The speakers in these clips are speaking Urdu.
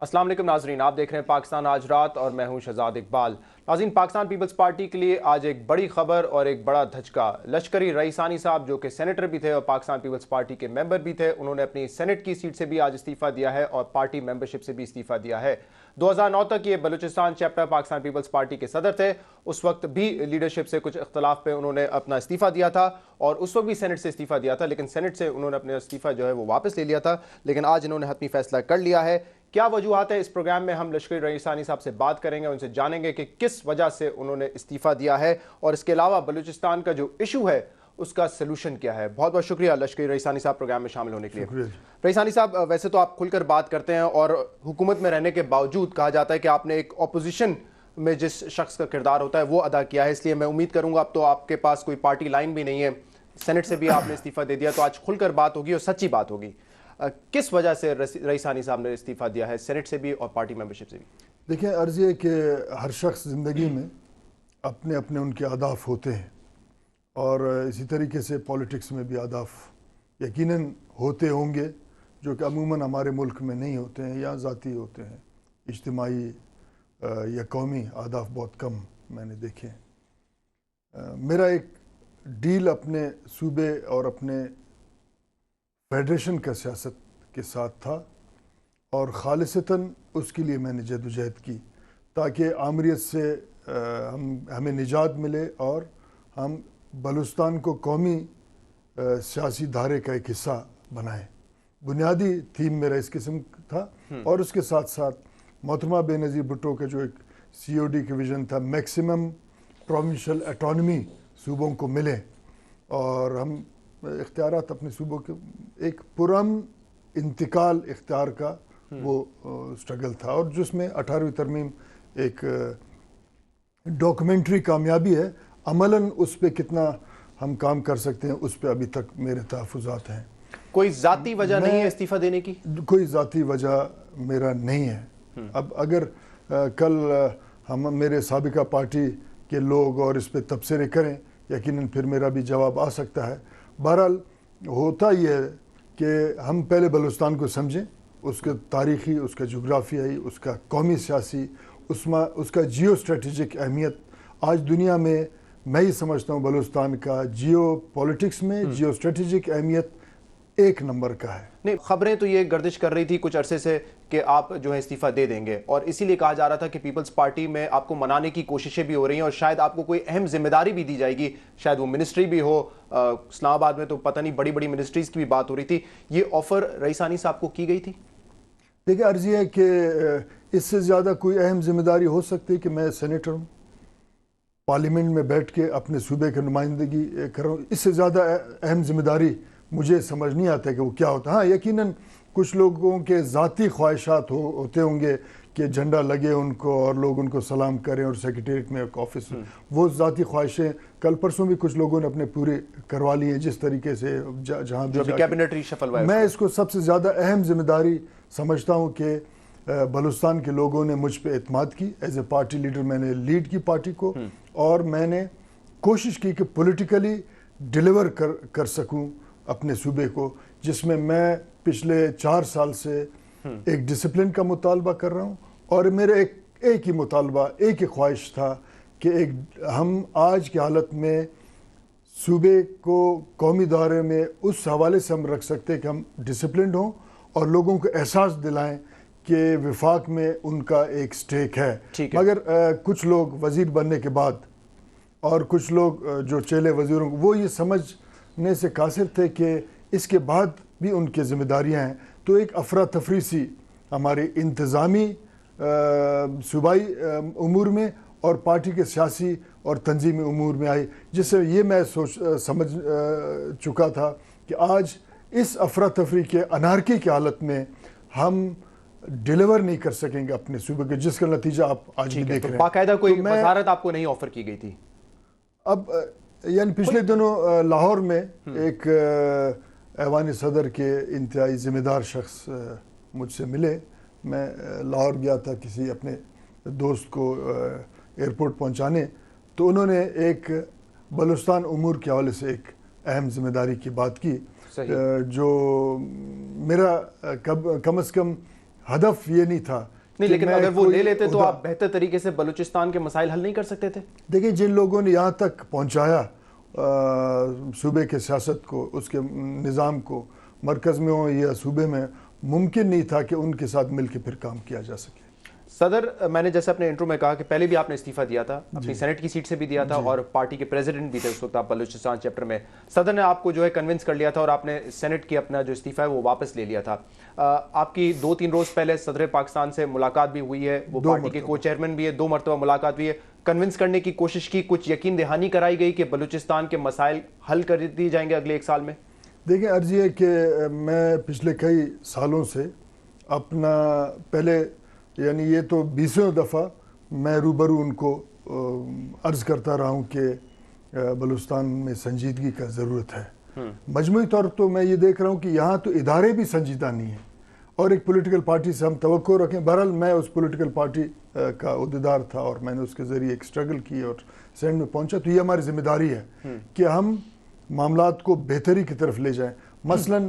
السلام علیکم ناظرین، آپ دیکھ رہے ہیں پاکستان آج رات اور میں ہوں شہزاد اقبال۔ ناظرین، پاکستان پیپلز پارٹی کے لیے آج ایک بڑی خبر اور ایک بڑا دھچکا۔ لشکری رئیسانی صاحب جو کہ سینیٹر بھی تھے اور پاکستان پیپلز پارٹی کے ممبر بھی تھے، انہوں نے اپنی سینٹ کی سیٹ سے بھی آج استعفیٰ دیا ہے اور پارٹی ممبرشپ سے بھی استعفیٰ دیا ہے۔ 2009 تک یہ بلوچستان چیپٹر پاکستان پیپلز پارٹی کے صدر تھے، اس وقت بھی لیڈرشپ سے کچھ اختلاف پہ انہوں نے اپنا استعفیٰ دیا تھا اور اس وقت بھی سینٹ سے استعفیٰ دیا تھا، لیکن سینٹ سے انہوں نے اپنے استعفیٰ جو ہے وہ واپس لے لیا تھا، لیکن آج انہوں نے حتمی فیصلہ کر لیا ہے۔ کیا وجوہات ہے؟ اس پروگرام میں ہم لشکری رئیسانی صاحب سے بات کریں گے، ان سے جانیں گے کہ کس وجہ سے انہوں نے استعفیٰ دیا ہے اور اس کے علاوہ بلوچستان کا جو ایشو ہے اس کا سلوشن کیا ہے۔ بہت بہت شکریہ لشکری رئیسانی صاحب پروگرام میں شامل ہونے کے لیے۔ رئیسانی صاحب، ویسے تو آپ کھل کر بات کرتے ہیں اور حکومت میں رہنے کے باوجود کہا جاتا ہے کہ آپ نے ایک اپوزیشن میں جس شخص کا کردار ہوتا ہے وہ ادا کیا ہے، اس لیے میں امید کروں گا اب تو آپ کے پاس کوئی پارٹی لائن بھی نہیں ہے، سینٹ سے بھی آپ نے استعفیٰ دے دیا، تو آج کھل کر بات ہوگی اور سچی بات ہوگی۔ کس وجہ سے رئیسانی صاحب نے استعفیٰ دیا ہے، سینٹ سے بھی اور پارٹی ممبرشپ سے بھی؟ دیکھیں، عرض یہ کہ ہر شخص زندگی میں اپنے اپنے ان کے اہداف ہوتے ہیں اور اسی طریقے سے پولیٹکس میں بھی اہداف یقیناً ہوتے ہوں گے جو کہ عموماً ہمارے ملک میں نہیں ہوتے ہیں یا ذاتی ہوتے ہیں۔ اجتماعی یا قومی اہداف بہت کم میں نے دیکھے ہیں۔ میرا ایک ڈیل اپنے صوبے اور اپنے فیڈریشن کا سیاست کے ساتھ تھا اور خالصتاً اس کے لیے میں نے جدوجہد کی تاکہ آمریت سے ہمیں نجات ملے اور ہم بلوچستان کو قومی سیاسی دھارے کا ایک حصہ بنائیں۔ بنیادی تھیم میرا اس قسم تھا اور اس کے ساتھ ساتھ محترمہ بے نظیر بھٹو کا جو ایک سی او ڈی کا ویژن تھا، میکسیمم پروونشل اٹانومی صوبوں کو ملے اور ہم اختیارات اپنے صوبوں کے ایک پرامن انتقال اختیار کا وہ سٹرگل تھا، اور جس میں 18ویں ترمیم ایک ڈاکومنٹری کامیابی ہے۔ عملاً اس پہ کتنا ہم کام کر سکتے ہیں اس پہ ابھی تک میرے تحفظات ہیں۔ کوئی ذاتی وجہ نہیں ہے استعفیٰ دینے کی؟ کوئی ذاتی وجہ میرا نہیں ہے۔ اب اگر کل ہم میرے سابقہ پارٹی کے لوگ اور اس پہ تبصرے کریں، یقیناً پھر میرا بھی جواب آ سکتا ہے۔ بہرحال ہوتا یہ ہے کہ ہم پہلے بلوچستان کو سمجھیں، اس کا تاریخی، اس کا جغرافیائی، اس کا قومی سیاسی، اس کا جیو اسٹریٹجک اہمیت آج دنیا میں میں ہی سمجھتا ہوں بلوچستان کا جیو پولیٹکس میں جیو اسٹریٹجک اہمیت ایک نمبر کا ہے۔ نہیں، خبریں تو یہ گردش کر رہی تھی کچھ عرصے سے کہ آپ جو ہے استعفیٰ دے دیں گے، اور اسی لیے کہا جا رہا تھا کہ پیپلز پارٹی میں آپ کو منانے کی کوششیں بھی ہو رہی ہیں اور شاید آپ کو کوئی اہم ذمہ داری بھی دی جائے گی، شاید وہ منسٹری بھی ہو۔ اسلام آباد میں تو پتہ نہیں بڑی بڑی منسٹریز کی بھی بات ہو رہی تھی، یہ آفر رئیسانی صاحب کو کی گئی تھی؟ دیکھیں، عرض یہ ہے کہ اس سے زیادہ کوئی اہم ذمہ داری ہو سکتی ہے کہ میں سینیٹر ہوں، پارلیمنٹ میں بیٹھ کے اپنے صوبے کی نمائندگی کر رہا ہوں، اس سے زیادہ اہم ذمہ داری مجھے سمجھ نہیں آتا کہ وہ کیا ہوتا ہے۔ ہاں، یقیناً کچھ لوگوں کے ذاتی خواہشات ہوتے ہوں گے کہ جھنڈا لگے ان کو اور لوگ ان کو سلام کریں اور سیکریٹریٹ میں ایک آفس، وہ ذاتی خواہشیں کل پرسوں بھی کچھ لوگوں نے اپنے پورے کروا لی ہیں جس طریقے سے جہاں بھی کیبنٹ ریشفل ہوا ہے۔ میں اس کو سب سے زیادہ اہم ذمہ داری سمجھتا ہوں کہ بلوچستان کے لوگوں نے مجھ پہ اعتماد کی، ایز اے پارٹی لیڈر میں نے لیڈ کی پارٹی کو، اور میں نے کوشش کی کہ پولیٹیکلی ڈیلیور کر سکوں اپنے صوبے کو، جس میں پچھلے 4 سال سے ایک ڈسپلن کا مطالبہ کر رہا ہوں، اور میرا ایک ہی مطالبہ، ایک ہی خواہش تھا کہ ہم آج کی حالت میں صوبے کو قومی دائرے میں اس حوالے سے ہم رکھ سکتے ہیں کہ ہم ڈسپلنڈ ہوں اور لوگوں کو احساس دلائیں کہ وفاق میں ان کا ایک سٹیک ہے۔ مگر کچھ لوگ وزیر بننے کے بعد اور کچھ لوگ جو چیلے وزیروں کو، وہ یہ سمجھنے سے قاصر تھے کہ اس کے بعد بھی ان کی ذمہ داریاں ہیں، تو ایک افراتفری سی ہمارے انتظامی صوبائی امور میں اور پارٹی کے سیاسی اور تنظیمی امور میں آئی، جس سے یہ میں سمجھ چکا تھا کہ آج اس افراتفری کے انارکی کی حالت میں ہم ڈیلیور نہیں کر سکیں گے اپنے صوبے کے، جس کا نتیجہ آپ آج بھی دیکھ رہے ہیں۔ باقاعدہ کوئی وزارت آپ کو نہیں آفر کی گئی تھی؟ اب یعنی پچھلے دنوں لاہور میں ایک ایوان صدر کے انتہائی ذمہ دار شخص مجھ سے ملے، میں لاہور گیا تھا کسی اپنے دوست کو ایئرپورٹ پہنچانے، تو انہوں نے ایک بلوچستان امور کے حوالے سے ایک اہم ذمہ داری کی بات کی، جو میرا کم از کم ہدف یہ نہیں تھا نہیں لیکن اگر وہ لے لیتے تو آپ بہتر طریقے سے بلوچستان کے مسائل حل نہیں کر سکتے تھے؟ دیکھیں جن لوگوں نے یہاں تک پہنچایا صوبے کے سیاست کو، اس کے نظام کو، مرکز میں ہو یا صوبے میں، ممکن نہیں تھا کہ ان کے ساتھ مل کے پھر کام کیا جا سکے۔ صدر، میں نے جیسے اپنے انٹرو میں کہا کہ پہلے بھی آپ نے استعفیٰ دیا تھا، اپنی سینٹ کی سیٹ سے بھی دیا تھا اور پارٹی کے پریزیڈنٹ بھی تھے اس وقت آپ بلوچستان چیپٹر میں۔ صدر نے آپ کو جو ہے کنونس کر لیا تھا اور آپ نے سینٹ کی اپنا جو استعفیٰ ہے وہ واپس لے لیا تھا۔ آپ کی 2-3 روز پہلے صدر پاکستان سے ملاقات بھی ہوئی ہے، وہ پارٹی کے کو چیئرمین بھی ہے، 2 مرتبہ ملاقات ہوئی ہے، کنونس کرنے کی کوشش کی، کچھ یقین دہانی کرائی گئی کہ بلوچستان کے مسائل حل کر دیے جائیں گے اگلے 1 سال میں؟ دیکھیں عرض یہ کہ میں پچھلے کئی سالوں سے اپنا پہلے یعنی یہ تو 20ویں دفعہ میں روبرو ان کو عرض کرتا رہا ہوں کہ بلوچستان میں سنجیدگی کا ضرورت ہے۔ مجموعی طور تو میں یہ دیکھ رہا ہوں کہ یہاں تو ادارے بھی سنجیدہ نہیں ہیں اور ایک پولیٹیکل پارٹی سے ہم توقع رکھیں۔ بہرحال میں اس پولیٹیکل پارٹی کا عہدیدار تھا اور میں نے اس کے ذریعے ایک سٹرگل کی اور سینٹ میں پہنچا، تو یہ ہماری ذمہ داری ہے کہ ہم معاملات کو بہتری کی طرف لے جائیں۔ مثلاً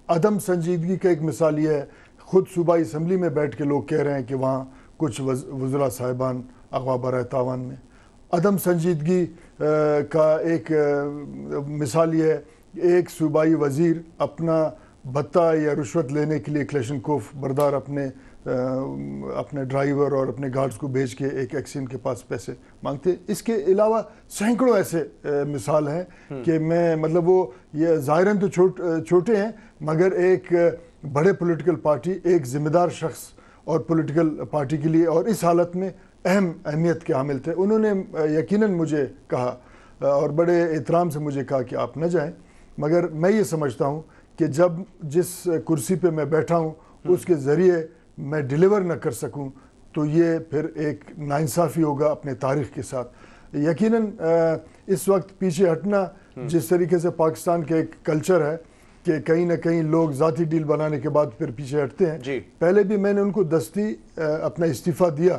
عدم سنجیدگی کا ایک مثال یہ ہے، خود صوبائی اسمبلی میں بیٹھ کے لوگ کہہ رہے ہیں کہ وہاں کچھ وزراء صاحبان اغوا برائے تاوان میں۔ عدم سنجیدگی کا ایک مثال یہ ہے، ایک صوبائی وزیر اپنا بھتہ یا رشوت لینے کے لیے کلیشنکوف بردار اپنے ڈرائیور اور اپنے گارڈز کو بھیج کے ایک ایکسین کے پاس پیسے مانگتے۔ اس کے علاوہ سینکڑوں ایسے مثال ہیں کہ میں مطلب وہ یہ ظاہراً تو چھوٹے ہیں مگر ایک بڑے پولیٹیکل پارٹی، ایک ذمہ دار شخص اور پولیٹیکل پارٹی کے لیے اور اس حالت میں اہمیت کے حامل تھے۔ انہوں نے یقیناً مجھے کہا اور بڑے احترام سے مجھے کہا کہ آپ نہ جائیں، مگر میں یہ سمجھتا ہوں کہ جب جس کرسی پہ میں بیٹھا ہوں اس کے ذریعے میں ڈیلیور نہ کر سکوں تو یہ پھر ایک ناانصافی ہوگا اپنے تاریخ کے ساتھ۔ یقیناً اس وقت پیچھے ہٹنا جس طریقے سے پاکستان کا ایک کلچر ہے کہ کہیں نہ کہیں لوگ ذاتی ڈیل بنانے کے بعد پھر پیچھے ہٹتے ہیں، پہلے بھی میں نے ان کو دستی اپنا استعفیٰ دیا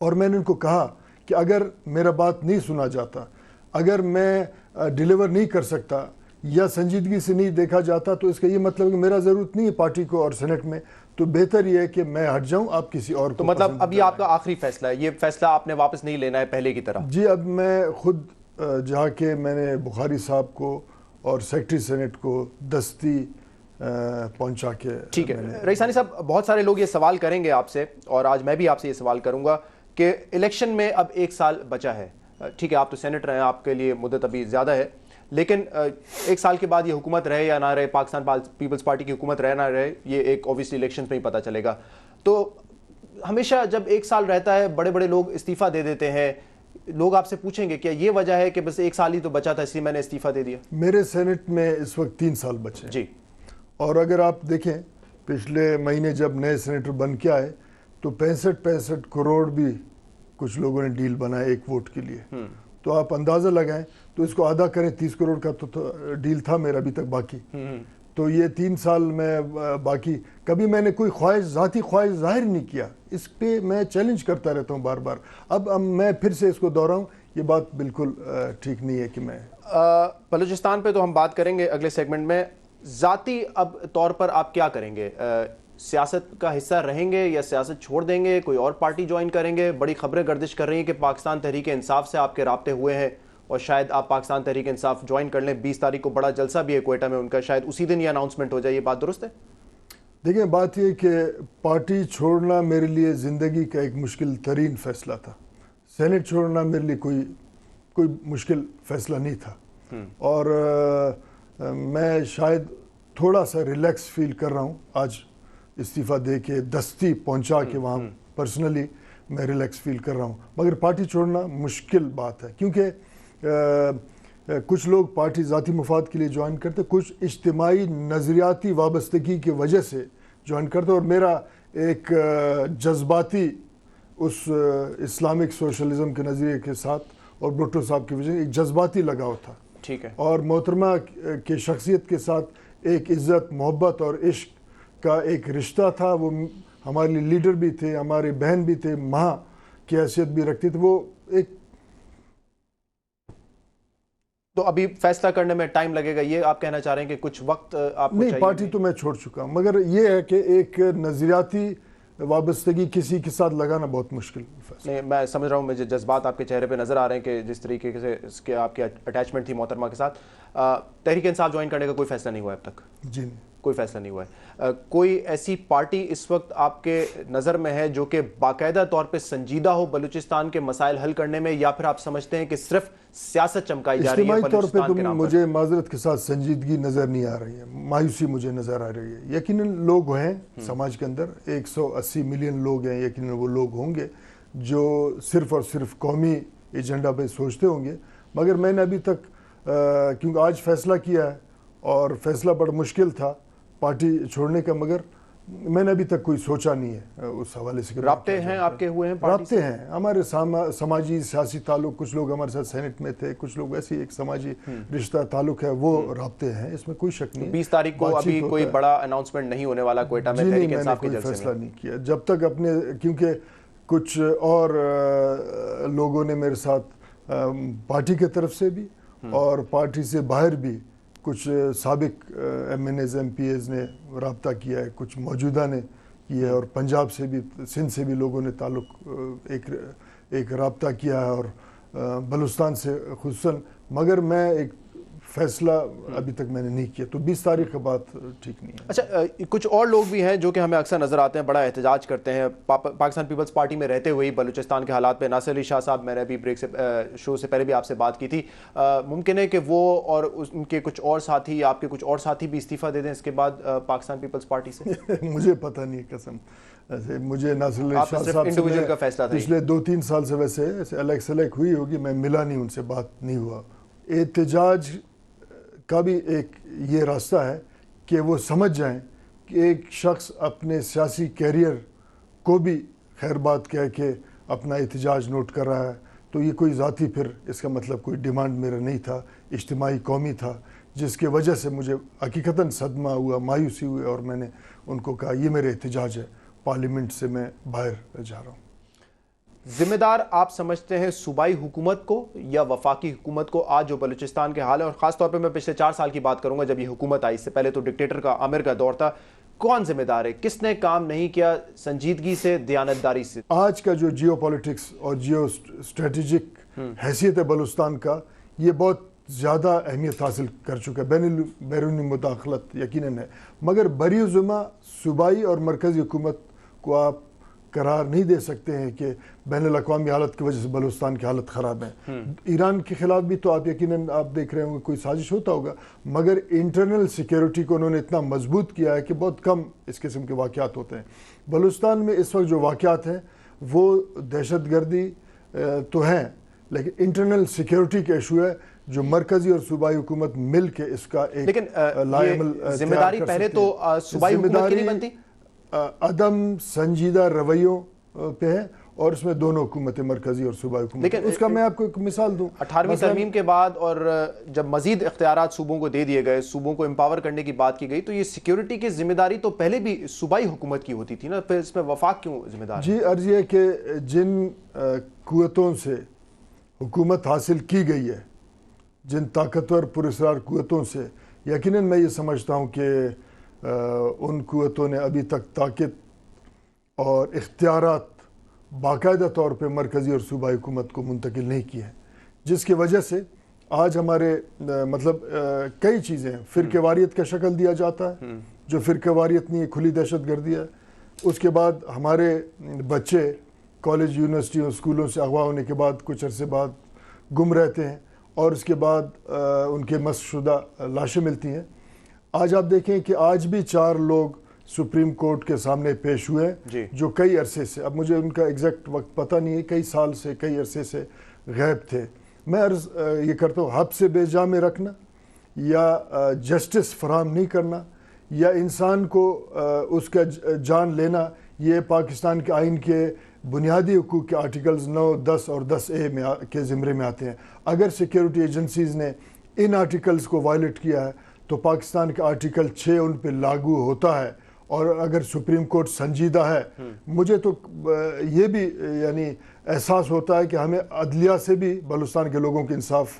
اور میں نے ان کو کہا کہ اگر میرا بات نہیں سنا جاتا، اگر میں ڈیلیور نہیں کر سکتا یا سنجیدگی سے نہیں دیکھا جاتا تو اس کا یہ مطلب ہے کہ میرا ضرورت نہیں ہے پارٹی کو اور سینٹ میں، تو بہتر یہ ہے کہ میں ہٹ جاؤں، آپ کسی اور کو۔ تو مطلب اب یہ آپ کا آخری فیصلہ ہے، یہ فیصلہ آپ نے واپس نہیں لینا ہے پہلے کی طرح؟ جی، اب میں خود جا کے میں نے بخاری صاحب کو اور سیکرٹری سینٹ کو دستی پہنچا کے۔ ٹھیک ہے رئیسانی صاحب، بہت سارے لوگ یہ سوال کریں گے آپ سے اور آج میں بھی آپ سے یہ سوال کروں گا کہ الیکشن میں اب 1 سال بچا ہے، ٹھیک ہے آپ تو سینیٹر ہیں، آپ کے لیے مدت ابھی زیادہ ہے، لیکن 1 سال کے بعد یہ حکومت رہے یا نہ رہے، پاکستان پیپلز پارٹی کی حکومت رہے نہ رہے، یہ ایک اوبیسلی الیکشنز میں ہی پتہ چلے گا۔ تو ہمیشہ جب 1 سال رہتا ہے بڑے بڑے لوگ استعفیٰ دے دیتے ہیں، لوگ آپ سے پوچھیں گے کیا یہ وجہ ہے کہ بس 1 سال ہی تو بچا تھا اس لیے میں نے استعفیٰ دے دیا؟ میرے سینٹ میں اس وقت 3 سال بچے ہیں۔ جی، اور اگر آپ دیکھیں پچھلے مہینے جب نئے سینیٹر بن کے آئے تو 65 کروڑ بھی کچھ لوگوں نے ڈیل بنایا ایک ووٹ کے لیے، تو آپ اندازہ لگائیں تو اس کو آدھا کریں، 30 کروڑ کا تو ڈیل تھا میرا ابھی تک باقی۔ تو یہ 3 سال میں باقی کبھی میں نے کوئی ذاتی خواہش ظاہر نہیں کیا، اس پہ میں چیلنج کرتا رہتا ہوں بار بار۔ اب میں پھر سے اس کو دہراؤں، یہ بات بالکل ٹھیک نہیں ہے کہ میں بلوچستان پہ تو ہم بات کریں گے اگلے سیگمنٹ میں۔ ذاتی اب طور پر آپ کیا کریں گے؟ سیاست کا حصہ رہیں گے یا سیاست چھوڑ دیں گے، کوئی اور پارٹی جوائن کریں گے؟ بڑی خبریں گردش کر رہی ہیں کہ پاکستان تحریک انصاف سے آپ کے رابطے ہوئے ہیں اور شاید آپ پاکستان تحریک انصاف جوائن کر لیں۔ 20 تاریخ کو بڑا جلسہ بھی ہے کوئٹہ میں ان کا، شاید اسی دن یہ اناؤنسمنٹ ہو جائے، یہ بات درست ہے؟ دیکھیں بات یہ کہ پارٹی چھوڑنا میرے لیے زندگی کا ایک مشکل ترین فیصلہ تھا، سینٹ چھوڑنا میرے لیے کوئی مشکل فیصلہ نہیں تھا، اور میں شاید تھوڑا سا ریلیکس فیل کر رہا ہوں آج استعفیٰ دے کے، دستی پہنچا کے وہاں پرسنلی میں ریلیکس فیل کر رہا ہوں، مگر پارٹی چھوڑنا مشکل بات ہے کیونکہ کچھ لوگ پارٹی ذاتی مفاد کے لیے جوائن کرتے، کچھ اجتماعی نظریاتی وابستگی کی وجہ سے جوائن کرتے، اور میرا ایک جذباتی اس اسلامک سوشلزم کے نظریے کے ساتھ اور بھٹو صاحب کی وجہ سے ایک جذباتی لگاؤ تھا، ٹھیک ہے، اور محترمہ کی شخصیت کے ساتھ ایک عزت، محبت اور عشق کا ایک رشتہ تھا۔ وہ ہمارے لیے لیڈر بھی تھے، ہماری بہن بھی تھے، ماں کی حیثیت بھی رکھتی تھی، وہ ایک۔ تو ابھی فیصلہ کرنے میں ٹائم لگے گا، یہ آپ کہنا چاہ رہے ہیں کہ کچھ وقت آپ کو نہیں، چاہیے؟ پارٹی تو میں چھوڑ چکا ہوں، مگر یہ ہے کہ ایک نظریاتی وابستگی کسی کے ساتھ لگانا بہت مشکل فیصلہ. نہیں میں سمجھ رہا ہوں, مجھے جذبات آپ کے چہرے پہ نظر آ رہے ہیں کہ جس طریقے سے اس کے آپ کی اٹیچمنٹ تھی محترمہ کے ساتھ. تحریک انصاف جوائن کرنے کا کوئی فیصلہ نہیں ہوا اب تک؟ جی نہیں, کوئی فیصلہ نہیں ہوا ہے. کوئی ایسی پارٹی اس وقت آپ کے نظر میں ہے جو کہ باقاعدہ طور پہ سنجیدہ ہو بلوچستان کے مسائل حل کرنے میں, یا پھر آپ سمجھتے ہیں کہ صرف سیاست چمکائی جا رہی ہے اجتماعی طور بلوچستان کے پہ نام پر؟ مجھے معذرت کے ساتھ سنجیدگی نظر نہیں آ رہی ہے, مایوسی مجھے نظر آ رہی ہے. یقیناً لوگ ہیں سماج کے اندر, 180 ملین لوگ ہیں, یقیناً وہ لوگ ہوں گے جو صرف اور صرف قومی ایجنڈا پہ سوچتے ہوں گے. مگر میں نے ابھی تک کیونکہ آج فیصلہ کیا ہے اور فیصلہ بڑا مشکل تھا پارٹی چھوڑنے کا, مگر میں نے ابھی تک کوئی سوچا نہیں ہے اس حوالے سے. رابطے ہیں آپ کے ہوئے ہیں پارٹی سے؟ رابطے ہیں ہمارے سماجی سیاسی تعلق, کچھ لوگ ہمارے ساتھ سینٹ میں تھے, کچھ لوگ ایسی ایک سماجی رشتہ تعلق ہے, وہ رابطے ہیں, اس میں کوئی شک نہیں ہے. 20 تاریخ کو ابھی کوئی بڑا اناؤنسمنٹ نہیں ہونے والا کوئٹہ میں تحریک انصاف کے جلسے میں؟ فیصلہ نہیں کیا جب تک اپنے, کیونکہ کچھ اور لوگوں نے میرے ساتھ پارٹی کے طرف سے بھی اور پارٹی سے باہر بھی کچھ سابق MNAs, MPAs نے رابطہ کیا ہے, کچھ موجودہ نے کیا ہے, اور پنجاب سے بھی, سندھ سے بھی لوگوں نے تعلق ایک رابطہ کیا ہے, اور بلوچستان سے خصوصاً. مگر میں ایک فیصلہ ابھی تک میں نے نہیں کیا, تو 20 تاریخ کے بعد ٹھیک نہیں ہے. اچھا, کچھ اور لوگ بھی ہیں جو کہ ہمیں اکثر نظر آتے ہیں, بڑا احتجاج کرتے ہیں پاکستان پیپلز پارٹی میں رہتے ہوئے بلوچستان کے حالات پہ. ناصر علی شاہ صاحب, میں نے ابھی بریک سے شو سے پہلے بھی آپ سے بات کی تھی, ممکن ہے کہ وہ اور ان کے کچھ اور ساتھی, آپ کے کچھ اور ساتھی بھی استعفیٰ دے دیں اس کے بعد پاکستان پیپلز پارٹی سے؟ مجھے پتہ نہیں, قسم ایسے مجھے ناصر علی شاہ صاحب انڈیویجول کا فیصلہ تھا پچھلے 2-3 سال سے ویسے الیکٹ ہوئی ہوگی, میں ملا نہیں, ان سے بات نہیں ہوا. احتجاج کا بھی ایک یہ راستہ ہے کہ وہ سمجھ جائیں کہ ایک شخص اپنے سیاسی کیریئر کو بھی خیر بات کہہ کے اپنا احتجاج نوٹ کر رہا ہے, تو یہ کوئی ذاتی, پھر اس کا مطلب کوئی ڈیمانڈ میرا نہیں تھا, اجتماعی قومی تھا, جس کی وجہ سے مجھے حقیقتاً صدمہ ہوا, مایوسی ہوئی, اور میں نے ان کو کہا یہ میرے احتجاج ہے, پارلیمنٹ سے میں باہر جا رہا ہوں. ذمہ دار آپ سمجھتے ہیں صوبائی حکومت کو یا وفاقی حکومت کو آج جو بلوچستان کے حال ہے؟ اور خاص طور پہ میں پچھلے 4 سال کی بات کروں گا جب یہ حکومت آئی, اس سے پہلے تو ڈکٹیٹر کا, عامر کا دور تھا. کون ذمہ دار ہے, کس نے کام نہیں کیا سنجیدگی سے, دیانتداری سے؟ آج کا جو جیو پالیٹکس اور جیو اسٹریٹجک حیثیت ہے بلوچستان کا, یہ بہت زیادہ اہمیت حاصل کر چکا ہے. بیرونی مداخلت یقیناً ہے, مگر بری ذمہ صوبائی اور مرکزی حکومت کو آپ قرار نہیں دے سکتے ہیں کہ بین الاقوامی حالت کی وجہ سے بلوچستان کی حالت خراب ہے. ایران کے خلاف بھی تو آپ یقیناً آپ دیکھ رہے ہوں گے کوئی سازش ہوتا ہوگا, مگر انٹرنل سیکیورٹی کو انہوں نے اتنا مضبوط کیا ہے کہ بہت کم اس قسم کے واقعات ہوتے ہیں. بلوچستان میں اس وقت جو واقعات ہیں وہ دہشت گردی تو ہیں, لیکن انٹرنل سیکیورٹی کا ایشو ہے جو مرکزی اور صوبائی حکومت مل کے اس کا ایک لیکن یہ ذمہ داری پہلے تو صوبائی حکومت کی نہیں بنتی؟ عدم سنجیدہ رویوں پہ ہے, اور اس میں دونوں حکومتیں, مرکزی اور صوبائی حکومت. لیکن اس کا میں آپ کو ایک مثال دوں, 18ویں ترمیم کے بعد اور جب مزید اختیارات صوبوں کو دے دیے گئے, صوبوں کو امپاور کرنے کی بات کی گئی, تو یہ سیکیورٹی کی ذمہ داری تو پہلے بھی صوبائی حکومت کی ہوتی تھی نا, پھر اس میں وفاق کیوں ذمہ دار؟ جی عرض یہ کہ جن قوتوں سے حکومت حاصل کی گئی ہے, جن طاقتور پراسرار قوتوں سے, یقیناً میں یہ سمجھتا ہوں کہ ان قوتوں نے ابھی تک طاقت اور اختیارات باقاعدہ طور پہ مرکزی اور صوبائی حکومت کو منتقل نہیں کی ہے, جس کی وجہ سے آج ہمارے مطلب کئی چیزیں, فرقہ واریت کا شکل دیا جاتا ہے جو فرقہ واریت نہیں ہے, کھلی دہشت گردی ہے. اس کے بعد ہمارے بچے کالج, یونیورسٹیوں, اسکولوں سے اغوا ہونے کے بعد کچھ عرصے بعد گم رہتے ہیں, اور اس کے بعد ان کے مسخ شدہ لاشیں ملتی ہیں. آج آپ دیکھیں کہ آج بھی 4 لوگ سپریم کورٹ کے سامنے پیش ہوئے ہیں جو کئی عرصے سے, اب مجھے ان کا ایگزیکٹ وقت پتہ نہیں ہے, کئی سال سے, کئی عرصے سے غائب تھے. میں عرض یہ کرتا ہوں, حب سے بے جا میں رکھنا یا جسٹس فراہم نہیں کرنا یا انسان کو اس کا جان لینا, یہ پاکستان کے آئین کے بنیادی حقوق کے آرٹیکلز 9, 10 اور 10A کے زمرے میں آتے ہیں. اگر سیکیورٹی ایجنسیز نے ان آرٹیکلز کو وائلیٹ کیا ہے تو پاکستان کا آرٹیکل 6 ان پہ لاگو ہوتا ہے, اور اگر سپریم کورٹ سنجیدہ ہے, مجھے تو یہ بھی یعنی احساس ہوتا ہے کہ ہمیں عدلیہ سے بھی بلوچستان کے لوگوں کے انصاف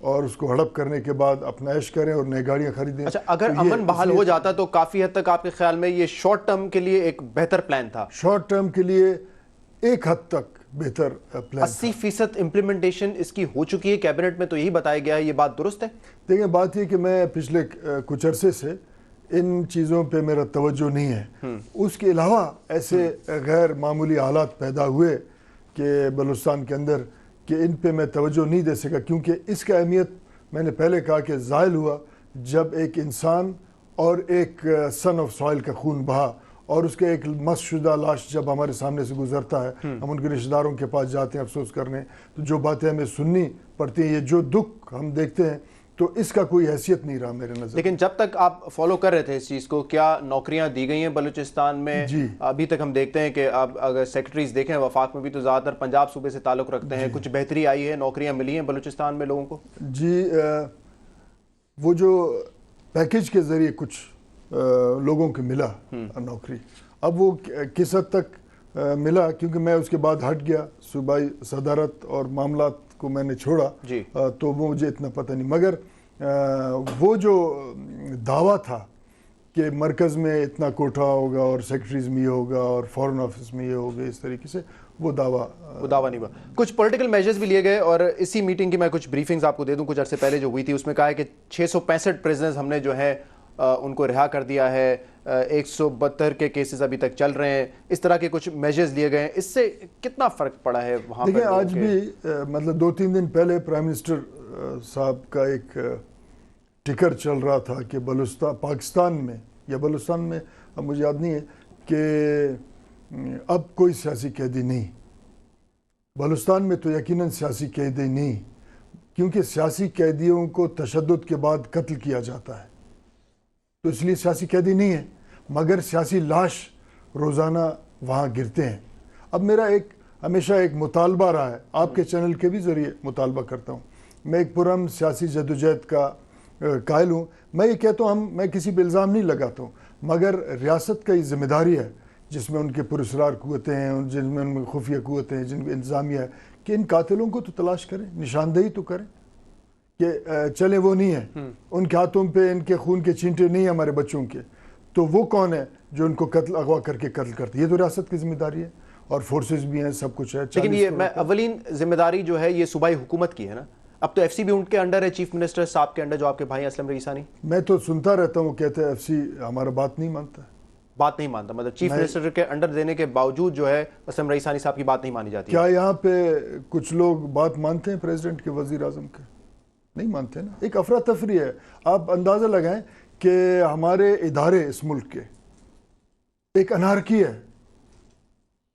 اور اس کو ہڑپ کرنے کے بعد اپنا عیش کریں اور نئی گاڑیاں خریدیں. اچھا، اگر امن بحال ہو جاتا تو کافی حد تک آپ کے خیال میں یہ شارٹ ٹرم کے لیے ایک بہتر پلان تھا؟ شارٹ ٹرم کے لیے ایک حد تک بہتر پلان. 80% امپلیمنٹیشن اس کی ہو چکی ہے کیبنٹ میں، تو یہی بتایا گیا ہے، یہ بات درست ہے؟ دیکھیں، بات یہ کہ میں پچھلے کچھ عرصے سے ان چیزوں پہ میرا توجہ نہیں ہے. اس کے علاوہ ایسے غیر معمولی حالات پیدا ہوئے کہ بلوچستان کے اندر کہ ان پہ میں توجہ نہیں دے سکا، کیونکہ اس کا اہمیت میں نے پہلے کہا کہ زائل ہوا جب ایک انسان اور ایک سن آف سوائل کا خون بہا، اور اس کے ایک مست شدہ لاش جب ہمارے سامنے سے گزرتا ہے، ہم ان کے رشتہ داروں کے پاس جاتے ہیں افسوس کرنے، تو جو باتیں ہمیں سننی پڑتی ہیں، یہ جو دکھ ہم دیکھتے ہیں، تو اس کا کوئی حیثیت نہیں رہا میرے نظر. لیکن جب تک آپ فالو کر رہے تھے اس چیز کو، کیا نوکریاں دی گئی ہیں بلوچستان میں؟ جی. ابھی تک ہم دیکھتے ہیں کہ اب اگر سیکرٹریز دیکھیں وفاق میں بھی تو زیادہ تر پنجاب صوبے سے تعلق رکھتے ہیں. کچھ بہتری آئی ہے؟ نوکریاں ملی ہیں بلوچستان میں لوگوں کو؟ جی، وہ جو پیکیج کے ذریعے کچھ لوگوں کو ملا نوکری، اب وہ کس حد تک ملا، کیونکہ میں اس کے بعد ہٹ گیا، صوبائی صدارت اور معاملات کو میں نے چھوڑا، تو وہ مجھے اتنا پتہ نہیں. مگر وہ جو دعویٰ تھا کہ مرکز میں اتنا کوٹا ہوگا اور سیکرٹریز میں یہ ہوگا اور فارن آفس میں یہ ہوگا، اس طریقے سے وہ دعویٰ نہیں ہوا. کچھ پولیٹیکل میجرز بھی لیے گئے، اور اسی میٹنگ کی میں کچھ بریفنگز آپ کو دے دوں. کچھ عرصے پہلے جو ہوئی تھی اس میں کہا ہے کہ 665 پریزنرز ہم نے جو ہے ان کو رہا کر دیا ہے، 172 کے کیسز ابھی تک چل رہے ہیں. اس طرح کے کچھ میجرز لیے گئے ہیں. اس سے کتنا فرق پڑا ہے وہاں پر؟ دیکھیں، آج بھی مطلب 2-3 دن پہلے پرائم منسٹر صاحب کا ایک ٹکر چل رہا تھا کہ پاکستان میں یا بلوچستان میں، اب مجھے یاد نہیں ہے، کہ اب کوئی سیاسی قیدی نہیں. بلوچستان میں تو یقیناً سیاسی قیدی نہیں، کیونکہ سیاسی قیدیوں کو تشدد کے بعد قتل کیا جاتا ہے، تو اس لیے سیاسی قیدی نہیں ہے. مگر سیاسی لاش روزانہ وہاں گرتے ہیں. اب میرا ہمیشہ ایک مطالبہ رہا ہے، آپ کے چینل کے بھی ذریعے مطالبہ کرتا ہوں. میں ایک پرامن سیاسی جدوجہد کا قائل ہوں. میں یہ کہتا ہوں، میں کسی پہ الزام نہیں لگاتا ہوں، مگر ریاست کا یہ ذمہ داری ہے، جس میں ان کے پراسرار قوتیں ہیں، جن میں ان میں خفیہ قوتیں ہیں، جن میں انتظامیہ ہے، کہ ان قاتلوں کو تو تلاش کریں، نشاندہی تو کریں کہ چلے وہ نہیں ہیں، ان کے ہاتھوں پہ ان کے خون کے چینٹے نہیں ہیں ہمارے بچوں کے، تو وہ کون ہے جو ان کو اغوا کر کے قتل کرتے؟ یہ تو ریاست کی ذمہ داری ہے، اور فورسز بھی ہیں، سب کچھ ہے. لیکن یہ اولین ذمہ داری جو ہے یہ صوبائی حکومت کی ہے نا. اب تو ایف سی بھی ان کے انڈر ہے، چیف منسٹر صاحب کے انڈر، جو آپ کے بھائی اسلم رئیسانی. میں تو سنتا رہتا ہوں، کہتے ہیں ایف سی ہمارا بات نہیں مانتا. بات نہیں مانتا مطلب چیف منسٹر کے انڈر دینے کے باوجود جو ہے اسلم رئیسانی صاحب کی بات نہیں مانی جاتی؟ کیا یہاں پہ کچھ لوگ بات مانتے ہیں پریزیڈنٹ کے، وزیر اعظم کے؟ نہیں مانتے نا. ایک افراتفری ہے. آپ اندازہ لگائیں کہ ہمارے ادارے اس ملک کے ایک انارکی ہے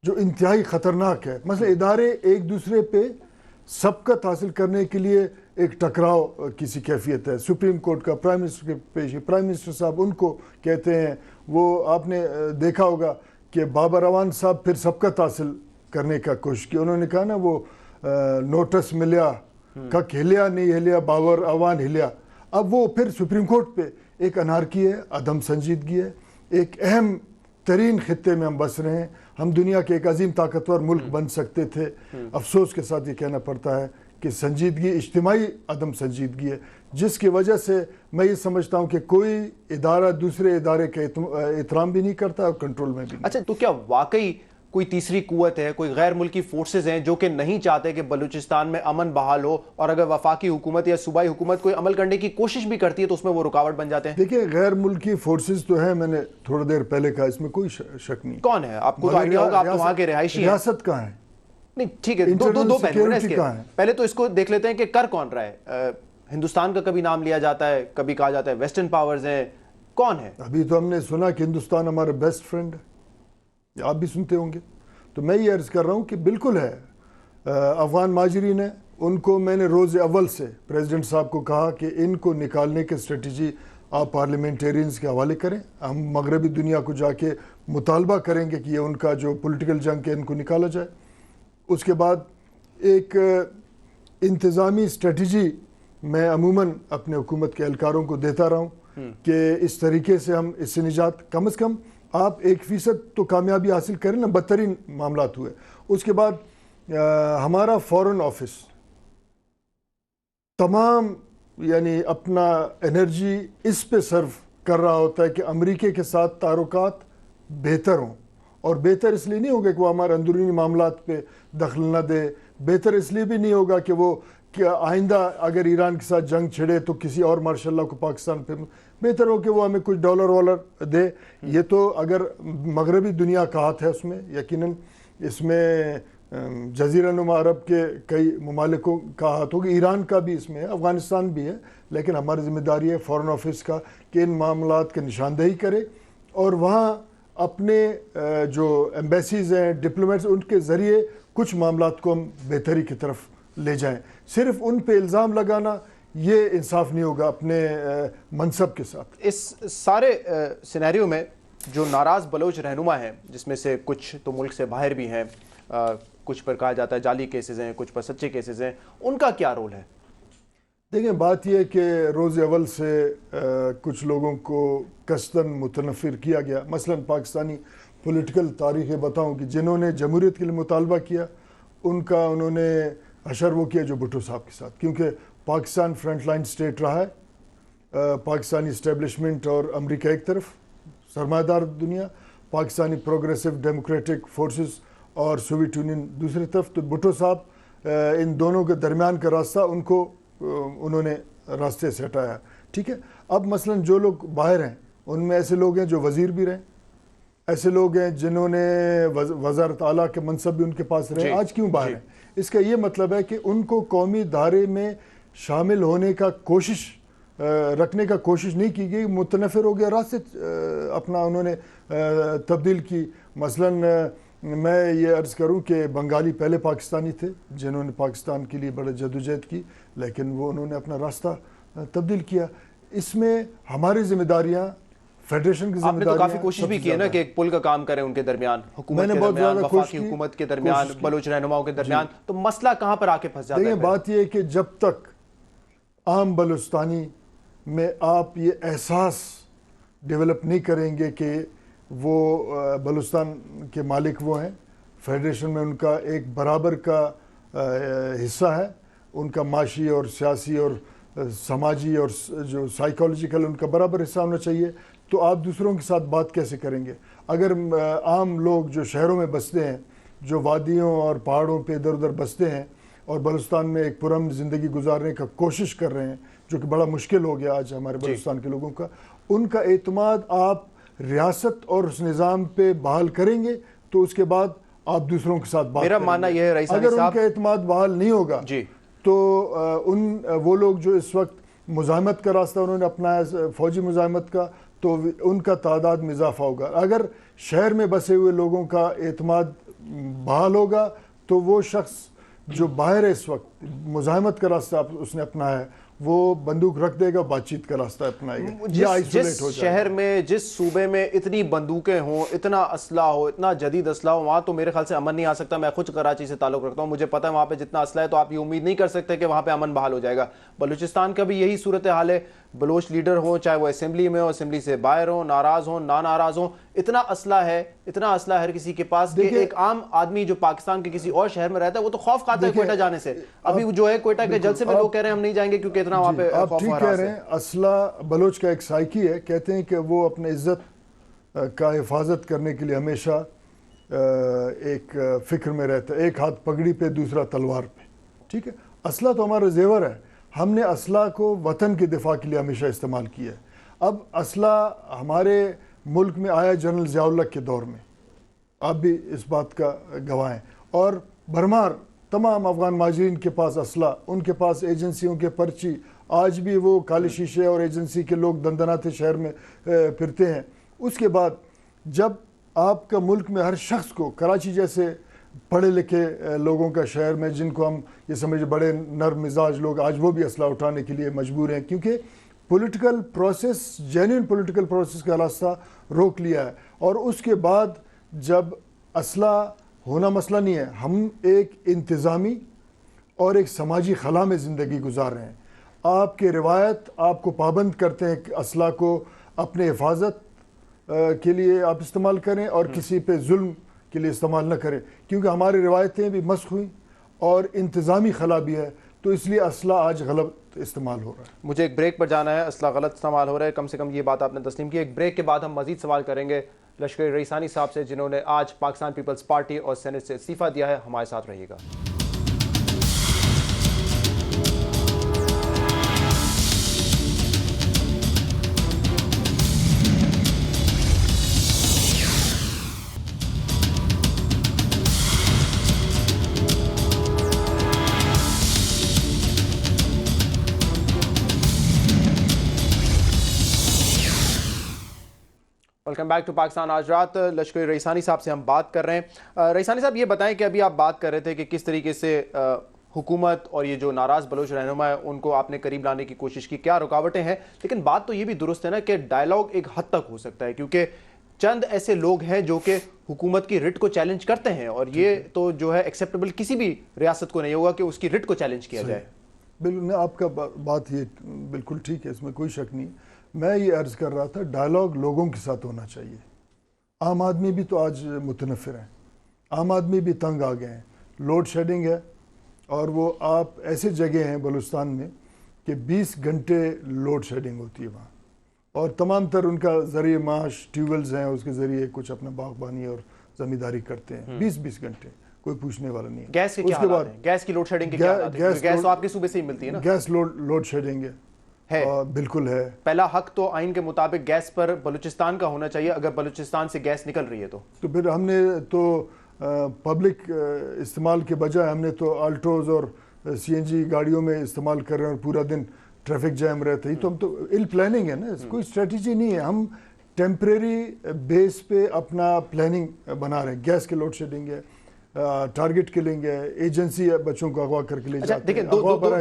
جو انتہائی خطرناک ہے. مثلا ادارے ایک دوسرے پہ سبقت حاصل کرنے کے لیے ایک ٹکراؤ کی سی کیفیت ہے. سپریم کورٹ کا پرائم منسٹر کے پیش، پرائم منسٹر صاحب ان کو کہتے ہیں، وہ آپ نے دیکھا ہوگا کہ بابر اعوان صاحب پھر سبقت حاصل کرنے کا کوشش کی. انہوں نے کہا نا، وہ نوٹس ملیا کک ہلیا نہیں ہلیا، بابر اعوان ہلیا. اب وہ پھر سپریم کورٹ پہ ایک انارکی ہے، عدم سنجیدگی ہے. ایک اہم ترین خطے میں ہم بس رہے ہیں. ہم دنیا کے ایک عظیم طاقتور ملک بن سکتے تھے. افسوس کے ساتھ یہ کہنا پڑتا ہے کہ سنجیدگی، اجتماعی عدم سنجیدگی ہے، جس کی وجہ سے میں یہ سمجھتا ہوں کہ کوئی ادارہ دوسرے ادارے کا احترام بھی نہیں کرتا اور کنٹرول میں بھی نہیں. اچھا، تو کیا واقعی کوئی تیسری قوت ہے، کوئی غیر ملکی فورسز ہیں جو کہ نہیں چاہتے کہ بلوچستان میں امن بحال ہو، اور اگر وفاقی حکومت یا صوبائی حکومت کوئی عمل کرنے کی کوشش بھی کرتی ہے تو اس میں وہ رکاوٹ بن جاتے ہیں؟ دیکھیں، غیر ملکی فورسز تو ہیں، میں نے تھوڑا دیر پہلے کہا، اس میں کوئی شک نہیں. کون ہے؟ آپ کو تو آئیڈیا ہوگا، آپ تو وہاں کے رہائشی ہیں. ریاست کہاں ہے؟ نہیں ٹھیک ہے، دو پہلو ہیں اس کے. پہلے تو اس کو دیکھ لیتے ہیں کہ کر کون رہا ہے. ہندوستان کا کبھی نام لیا جاتا ہے، کبھی کہا جاتا ہے ویسٹرن پاورز ہیں. کون ہے؟ ابھی تو ہم نے سنا کہ ہندوستان ہمارا بیسٹ فرینڈ ہے، آپ بھی سنتے ہوں گے. تو میں یہ عرض کر رہا ہوں کہ بالکل ہے. افغان مہاجرین ہیں، ان کو میں نے روز اول سے پریزیڈنٹ صاحب کو کہا کہ ان کو نکالنے کے اسٹریٹجی آپ پارلیمنٹیرینز کے حوالے کریں. ہم مغربی دنیا کو جا کے مطالبہ کریں گے کہ یہ ان کا جو پولیٹیکل جنگ ہے ان کو نکالا جائے. اس کے بعد ایک انتظامی اسٹریٹجی میں عموماً اپنے حکومت کے اہلکاروں کو دیتا رہا ہوں کہ اس طریقے سے ہم اس سے نجات، کم از کم آپ 1% تو کامیابی حاصل کریں نا. بدترین معاملات ہوئے. اس کے بعد ہمارا فارن آفس تمام یعنی اپنا انرجی اس پہ صرف کر رہا ہوتا ہے کہ امریکہ کے ساتھ تعلقات بہتر ہوں. اور بہتر اس لیے نہیں ہوگا کہ وہ ہمارے اندرونی معاملات پہ دخل نہ دے. بہتر اس لیے بھی نہیں ہوگا کہ وہ آئندہ اگر ایران کے ساتھ جنگ چھڑے تو کسی اور مارشل لاء کو پاکستان پہ. بہتر ہو کہ وہ ہمیں کچھ ڈالر والر دے. یہ تو اگر مغربی دنیا کا ہاتھ ہے اس میں, یقیناً اس میں جزیرہ نما عرب کے کئی ممالکوں کا ہاتھ ہوگا, ایران کا بھی اس میں ہے, افغانستان بھی ہے. لیکن ہماری ذمہ داری ہے فارن آفس کا کہ ان معاملات کی نشاندہی کرے اور وہاں اپنے جو ایمبیسیز ہیں, ڈپلومیٹس, ان کے ذریعے کچھ معاملات کو ہم بہتری کی طرف لے جائیں. صرف ان پہ الزام لگانا یہ انصاف نہیں ہوگا اپنے منصب کے ساتھ. اس سارے سینیریو میں جو ناراض بلوچ رہنما ہیں, جس میں سے کچھ تو ملک سے باہر بھی ہیں, کچھ پر کہا جاتا ہے جعلی کیسز ہیں, کچھ پر سچے کیسز ہیں, ان کا کیا رول ہے؟ دیکھیں, بات یہ ہے کہ روز اول سے کچھ لوگوں کو قصداً متنفر کیا گیا. مثلا پاکستانی پولیٹیکل تاریخیں بتاؤں کہ جنہوں نے جمہوریت کے لیے مطالبہ کیا انہوں نے حشر وہ کیا جو بھٹو صاحب کے ساتھ, کیونکہ پاکستان فرنٹ لائن سٹیٹ رہا ہے. پاکستانی اسٹیبلشمنٹ اور امریکہ ایک طرف سرمایہ دار دنیا, پاکستانی پروگریسو ڈیموکریٹک فورسز اور سوویت یونین دوسری طرف. تو بھٹو صاحب ان دونوں کے درمیان کا راستہ انہوں نے راستے سے ہٹایا. ٹھیک ہے, اب مثلا جو لوگ باہر ہیں ان میں ایسے لوگ ہیں جو وزیر بھی رہیں, ایسے لوگ ہیں جنہوں نے وزارت اعلیٰ کے منصب بھی ان کے پاس رہے. آج کیوں باہر ہیں؟ اس کا یہ مطلب ہے کہ ان کو قومی دھارے میں شامل ہونے کا رکھنے کا کوشش نہیں کی گئی, متنفر ہو گیا, راستے اپنا انہوں نے تبدیل کی. مثلا میں یہ عرض کروں کہ بنگالی پہلے پاکستانی تھے جنہوں نے پاکستان کے لیے بڑے جدوجہد کی, لیکن انہوں نے اپنا راستہ تبدیل کیا. اس میں ہماری ذمہ داریاں, فیڈریشن کی ذمہ داریاں. آپ نے تو کافی کوشش بھی کی ہے نا کہ ایک پل کا کام کریں ان کے درمیان, حکومت کے درمیان, وفاقی حکومت کے درمیان, بلوچ رہنماؤں کے درمیان. تو مسئلہ کہاں پر آ کے پھنس جاتا ہے؟ دیکھیں, بات یہ ہے کہ جب تک عام بلوچستانی میں آپ یہ احساس ڈیولپ نہیں کریں گے کہ وہ بلوچستان کے مالک وہ ہیں, فیڈریشن میں ان کا ایک برابر کا حصہ ہے, ان کا معاشی اور سیاسی اور سماجی اور جو سائیکالوجیکل ان کا برابر حصہ ہونا چاہیے, تو آپ دوسروں کے ساتھ بات کیسے کریں گے؟ اگر عام لوگ جو شہروں میں بستے ہیں, جو وادیوں اور پہاڑوں پہ ادھر ادھر بستے ہیں اور بلوچستان میں ایک پرامن زندگی گزارنے کا کوشش کر رہے ہیں, جو کہ بڑا مشکل ہو گیا آج ہمارے بلوچستان کے لوگوں کا, ان کا اعتماد آپ ریاست اور اس نظام پہ بحال کریں گے تو اس کے بعد آپ دوسروں کے ساتھ بات کریں گے. میرا ماننا یہ ہے رئیس صاحب, اگر ان کا اعتماد بحال نہیں ہوگا تو وہ لوگ جو اس وقت مزاحمت کا راستہ انہوں نے اپنایا, فوجی مزاحمت کا, تو ان کا تعداد میں اضافہ ہوگا. اگر شہر میں بسے ہوئے لوگوں کا اعتماد بحال ہوگا تو وہ شخص جو باہر ہے اس وقت مزاحمت کا راستہ اس نے اپنایا ہے, وہ بندوق رکھ دے گا, بات چیت کا راستہ اپنائے گا. جس شہر میں, جس صوبے میں اتنی بندوقیں ہوں, اتنا اسلحہ ہو, اتنا جدید اسلحہ ہو, وہاں تو میرے خیال سے امن نہیں آ سکتا. میں خود کراچی سے تعلق رکھتا ہوں, مجھے پتہ ہے وہاں پہ جتنا اسلحہ ہے تو آپ یہ امید نہیں کر سکتے کہ وہاں پہ امن بحال ہو جائے گا. بلوچستان کا بھی یہی صورتحال ہے. بلوچ لیڈر ہوں, چاہے وہ اسمبلی میں ہو, اسمبلی سے باہر ہوں, ناراض ہوں, ناراض ہوں, اتنا اسلحہ ہر کسی کے پاس کہ ایک عام آدمی جو پاکستان کے کسی اور شہر میں رہتا ہے وہ تو خوف کھاتا ہے کوئٹہ جانے سے. ابھی جو ہے کوئٹہ کے جلسے میں لوگ کہہ رہے ہیں ہم نہیں جائیں گے کیونکہ اتنا وہاں پہ آپ ٹھیک کہہ رہے ہیں. اسلحہ بلوچ کا ایک سائیکی ہے, کہتے ہیں کہ وہ اپنے عزت کا حفاظت کرنے کے لیے ہمیشہ ایک فکر میں رہتا ہے, ایک ہاتھ پگڑی پہ دوسرا تلوار پہ. ٹھیک ہے, اسلحہ تو ہمارا زیور ہے, ہم نے اسلحہ کو وطن کے دفاع کے لیے ہمیشہ استعمال کیا ہے. اب اسلحہ ہمارے ملک میں آیا جنرل ضیاء الحق کے دور میں, آپ بھی اس بات کا گواہ ہیں, اور بھرمار تمام افغان مہاجرین کے پاس اسلحہ, ان کے پاس ایجنسیوں کے پرچی, آج بھی وہ کالے شیشے اور ایجنسی کے لوگ دندناتے شہر میں پھرتے ہیں. اس کے بعد جب آپ کا ملک میں ہر شخص کو, کراچی جیسے پڑھے لکھے لوگوں کا شہر میں جن کو ہم یہ سمجھے بڑے نرم مزاج لوگ, آج وہ بھی اسلحہ اٹھانے کے لیے مجبور ہیں کیونکہ political process, genuine political process کا راستہ روک لیا ہے. اور اس کے بعد جب اسلحہ ہونا مسئلہ نہیں ہے, ہم ایک انتظامی اور ایک سماجی خلا میں زندگی گزار رہے ہیں. آپ کے روایت آپ کو پابند کرتے ہیں کہ اسلحہ کو اپنے حفاظت کے لیے آپ استعمال کریں اور کسی پہ ظلم کے لیے استعمال نہ کریں, کیونکہ ہماری روایتیں بھی مسخ ہوئیں اور انتظامی خلا بھی ہے, تو اس لیے اسلحہ آج غلط غلط استعمال ہو رہا ہے. مجھے ایک بریک پر جانا ہے. اسلحہ غلط استعمال ہو رہا ہے، کم سے کم یہ بات آپ نے تسلیم کی. ایک بریک کے بعد ہم مزید سوال کریں گے لشکری رئیسانی صاحب سے، جنہوں نے آج پاکستان پیپلز پارٹی اور سینٹ سے استعفیٰ دیا ہے. ہمارے ساتھ رہیے گا. ویلکم بیک ٹو پاکستان آج رات. لشکری رئیسانی صاحب سے ہم بات کر رہے ہیں. رئیسانی صاحب یہ بتائیں کہ ابھی آپ بات کر رہے تھے کہ کس طریقے سے حکومت اور یہ جو ناراض بلوچ رہنما ہے ان کو آپ نے قریب لانے کی کوشش کی، کیا رکاوٹیں ہیں؟ لیکن بات تو یہ بھی درست ہے نا کہ ڈائلاگ ایک حد تک ہو سکتا ہے، کیونکہ چند ایسے لوگ ہیں جو کہ حکومت کی رٹ کو چیلنج کرتے ہیں، اور یہ تو جو ہے ایکسیپٹیبل کسی بھی ریاست کو نہیں ہوگا کہ اس کی رٹ کو چیلنج کیا جائے. بالکل، آپ کا بات یہ بالکل ٹھیک ہے، اس میں کوئی شک نہیں. میں یہ عرض کر رہا تھا ڈائلاگ لوگوں کے ساتھ ہونا چاہیے. عام آدمی بھی تو آج متنفر ہیں، عام آدمی بھی تنگ آ گئے ہیں. لوڈ شیڈنگ ہے، اور وہ آپ ایسے جگہ ہیں بلوچستان میں کہ 20 گھنٹے لوڈ شیڈنگ ہوتی ہے وہاں، اور تمام تر ان کا ذریعہ معاش ٹیوب ویلز ہیں، اس کے ذریعے کچھ اپنا باغبانی اور زمینداری کرتے ہیں. 20 گھنٹے کوئی پوچھنے والا نہیں ہے. گیس کے کیا حالات ہیں؟ گیس کی لوڈ شیڈنگ کے کیا حالات ہیں؟ گیس تو آپ کے صوبے سے ہی ملتی ہے نا. گیس لوڈ شیڈنگ ہے، بالکل ہے. پہلا حق تو آئین کے مطابق گیس پر بلوچستان کا ہونا چاہیے، اگر بلوچستان سے گیس نکل رہی ہے تو پھر ہم نے تو پبلک استعمال کے بجائے ہم نے تو آلٹوز اور سی این جی گاڑیوں میں استعمال کر رہے ہیں، اور پورا دن ٹریفک جیم رہتا ہے. تو ہم تو ال پلاننگ ہے نا، کوئی اسٹریٹجی نہیں ہے. ہم ٹیمپریری بیس پہ اپنا پلاننگ بنا رہے ہیں. گیس کے لوڈ شیڈنگ ہے، ٹارگٹ کلنگ ہے، ایجنسی ہے بچوں کو اغوا کر کے لے جاتے ہیں. دیکھیں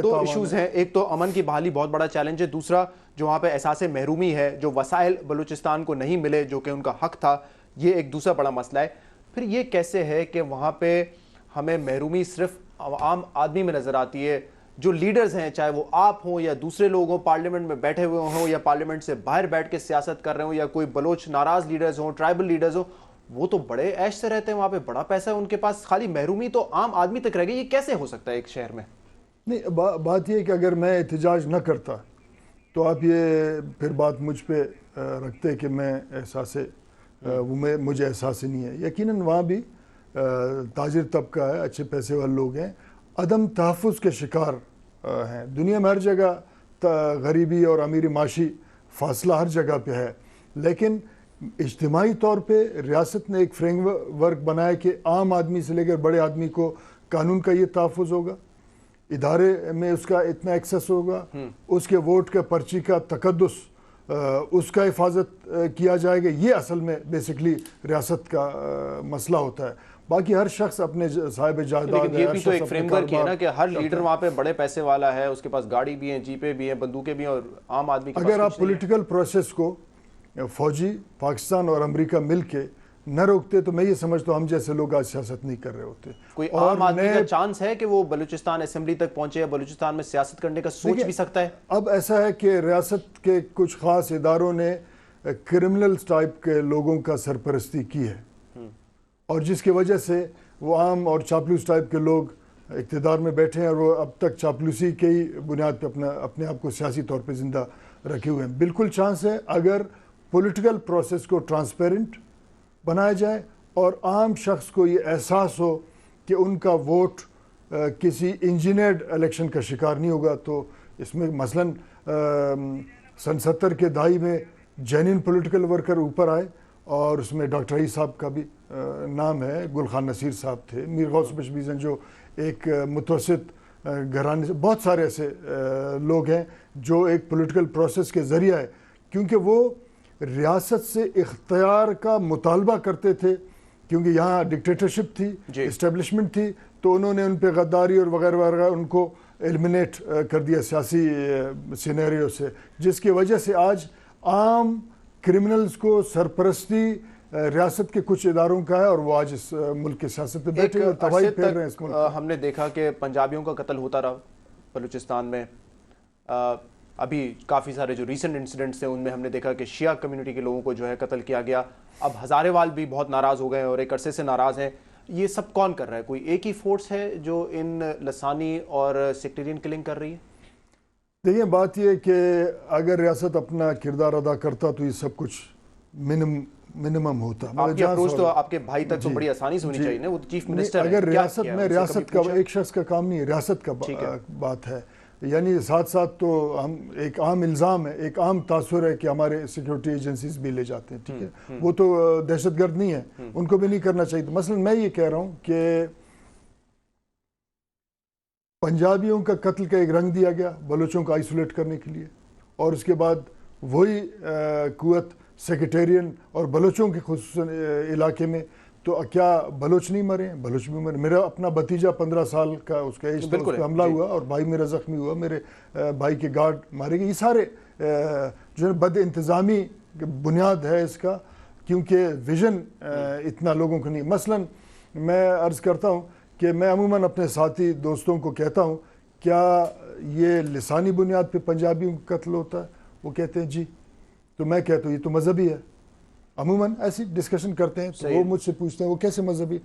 دو ایشوز ہیں. ایک تو امن کی بحالی بہت بڑا چیلنج ہے، دوسرا جو وہاں پہ احساس محرومی ہے، جو وسائل بلوچستان کو نہیں ملے جو کہ ان کا حق تھا، یہ ایک دوسرا بڑا مسئلہ ہے. پھر یہ کیسے ہے کہ وہاں پہ ہمیں محرومی صرف عام آدمی میں نظر آتی ہے؟ جو لیڈرز ہیں، چاہے وہ آپ ہوں یا دوسرے لوگ ہوں، پارلیمنٹ میں بیٹھے ہوئے ہوں یا پارلیمنٹ سے باہر بیٹھ کے سیاست کر رہے ہوں، یا کوئی بلوچ ناراض لیڈرز ہوں، ٹرائبل لیڈرز ہوں، وہ تو بڑے عیش سے رہتے ہیں، وہاں پہ بڑا پیسہ ہے ان کے پاس. خالی محرومی تو عام آدمی تک رہ گئی. یہ کیسے ہو سکتا ہے ایک شہر میں؟ نہیں، بات یہ ہے کہ اگر میں احتجاج نہ کرتا تو آپ یہ پھر بات مجھ پہ رکھتے کہ میں مجھے احساس ہی نہیں ہے. یقیناً وہاں بھی تاجر طبقہ ہے، اچھے پیسے والے لوگ ہیں، عدم تحفظ کے شکار ہیں. دنیا میں ہر جگہ غریبی اور امیری معاشی فاصلہ ہر جگہ پہ ہے، لیکن اجتماعی طور پہ ریاست نے ایک فریم ورک بنایا کہ عام آدمی سے لے کر بڑے آدمی کو قانون کا یہ تحفظ ہوگا، ادارے میں اس کا اتنا ایکسس ہوگا، اس کے ووٹ کا پرچی کا تقدس اس کا حفاظت کیا جائے گا. یہ اصل میں بیسکلی ریاست کا مسئلہ ہوتا ہے. باقی ہر شخص اپنے صاحب جائیداد ہے. لیکن یہ بھی تو ایک فریم ورک ہے نا کہ ہر لیڈر وہاں پہ بڑے پیسے والا ہے، اس کے پاس گاڑی بھی ہیں، جیپیں بھی ہیں، بندوقیں بھی ہیں، اور عام آدمی کے پاس اگر آپ پولیٹیکل پروسیس کو فوجی پاکستان اور امریکہ مل کے نہ روکتے تو میں یہ سمجھتا ہوں ہم جیسے لوگ آج سیاست نہیں کر رہے ہوتے. کوئی عام آدمی کا چانس ہے کہ وہ بلوچستان اسمبلی تک پہنچے یا بلوچستان میں سیاست کرنے کا سوچ بھی سکتا ہے؟ اب ایسا ہے کہ ریاست کے کچھ خاص اداروں نے کرمنل ٹائپ کے لوگوں کا سرپرستی کی ہے، اور جس کی وجہ سے وہ عام اور چاپلوس ٹائپ کے لوگ اقتدار میں بیٹھے ہیں، اور وہ اب تک چاپلوسی کے ہی بنیاد پہ اپنے آپ کو سیاسی طور پہ زندہ رکھے ہوئے ہیں. بالکل چانس ہے اگر پولیٹیکل پروسیس کو ٹرانسپیرنٹ بنایا جائے اور عام شخص کو یہ احساس ہو کہ ان کا ووٹ کسی انجینئرڈ الیکشن کا شکار نہیں ہوگا. تو اس میں مثلاً سن 70 کے دہائی میں جینین پولیٹیکل ورکر اوپر آئے، اور اس میں ڈاکٹر عیسی صاحب کا بھی نام ہے، گل خان نصیر صاحب تھے، میر غوث بشبیزن جو ایک متوسط گھرانے سے، بہت سارے ایسے لوگ ہیں جو ایک پولیٹیکل پروسیس کے ذریعہ ہے، کیونکہ وہ ریاست سے اختیار کا مطالبہ کرتے تھے، کیونکہ یہاں ڈکٹیٹرشپ تھی، اسٹیبلشمنٹ تھی، تو انہوں نے ان پہ غداری اور وغیرہ وغیرہ ان کو ایلیمنیٹ کر دیا سیاسی سینیریو سے، جس کی وجہ سے آج عام کرمنلز کو سرپرستی ریاست کے کچھ اداروں کا ہے، اور وہ آج اس ملک کے سیاست پہ بیٹھے اور تباہی پھیر رہے ہیں اس ملک. ہم نے دیکھا کہ پنجابیوں کا قتل ہوتا رہا بلوچستان میں. ابھی کافی سارے جو ریسنٹ انسیڈنٹس ہیں ان میں ہم نے دیکھا کہ شیعہ کمیونٹی کے لوگوں کو جو ہے قتل کیا گیا. اب ہزارے وال بھی بہت ناراض ہو گئے ہیں اور ایک عرصے سے ناراض ہیں. یہ سب کون کر رہا ہے؟ کوئی ایک ہی فورس ہے جو ان لسانی اور سیکٹرین کلنگ کر رہی ہے؟ دیکھیں بات یہ ہے کہ اگر ریاست اپنا کردار ادا کرتا تو یہ سب کچھ منیمم ہوتا. آپ کی اپروچ تو آپ کے بھائی تک تو بڑی آسانی سے ہونی چاہیے نا, وہ چیف منسٹر ہیں. اگر ریاست میں ریاست کا ایک شخص کا کام نہیں ہے, ریاست کا بات ہے. یعنی ساتھ ساتھ تو ہم ایک عام الزام ہے, ایک عام تاثر ہے کہ ہمارے سیکیورٹی ایجنسیز بھی لے جاتے ہیں, ٹھیک ہے, وہ تو دہشت گرد نہیں ہے, ان کو بھی نہیں کرنا چاہیے. مثلا میں یہ کہہ رہا ہوں کہ پنجابیوں کا قتل کا ایک رنگ دیا گیا بلوچوں کو آئسولیٹ کرنے کے لیے, اور اس کے بعد وہی قوت سیکریٹیرین اور بلوچوں کے خصوصاً علاقے میں, تو کیا بلوچ نہیں مرے ہیں؟ بلوچ بھی مرے. میرا اپنا بھتیجا 15 سال کا اس کا ایج تھا, اس پہ حملہ ہوا اور بھائی میرا زخمی ہوا, میرے بھائی کے گارڈ مارے گئے. یہ سارے جو ہے بد انتظامی بنیاد ہے اس کا, کیونکہ ویژن اتنا لوگوں کو نہیں. مثلا میں عرض کرتا ہوں کہ میں عموماً اپنے ساتھی دوستوں کو کہتا ہوں کیا یہ لسانی بنیاد پہ پنجابیوں کا قتل ہوتا ہے؟ وہ کہتے ہیں جی. تو میں کہتا ہوں یہ تو مذہبی ہے. عموماً ایسی ڈسکشن کرتے ہیں تو وہ مجھ سے پوچھتے ہیں وہ کیسے مذہبی.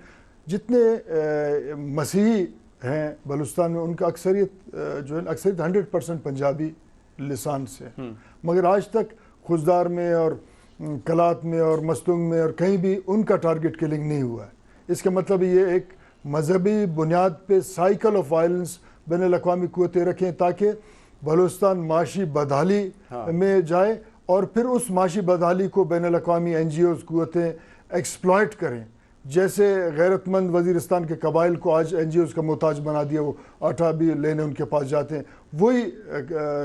جتنے مسیحی ہیں بلوچستان میں ان کا اکثریت جو ہے اکثریت 100% پنجابی لسان سے, مگر آج تک خزدار میں اور کلات میں اور مستونگ میں اور کہیں بھی ان کا ٹارگٹ کلنگ نہیں ہوا ہے. اس کا مطلب یہ ایک مذہبی بنیاد پہ سائیکل آف وائلنس بین الاقوامی قوتیں رکھیں تاکہ بلوچستان معاشی بدحالی میں جائے, اور پھر اس معاشی بدحالی کو بین الاقوامی این جی اوز قوتیں ایکسپلائٹ کریں. جیسے غیرت مند وزیرستان کے قبائل کو آج این جی اوز کا محتاج بنا دیا, وہ آٹا بھی لینے ان کے پاس جاتے ہیں, وہی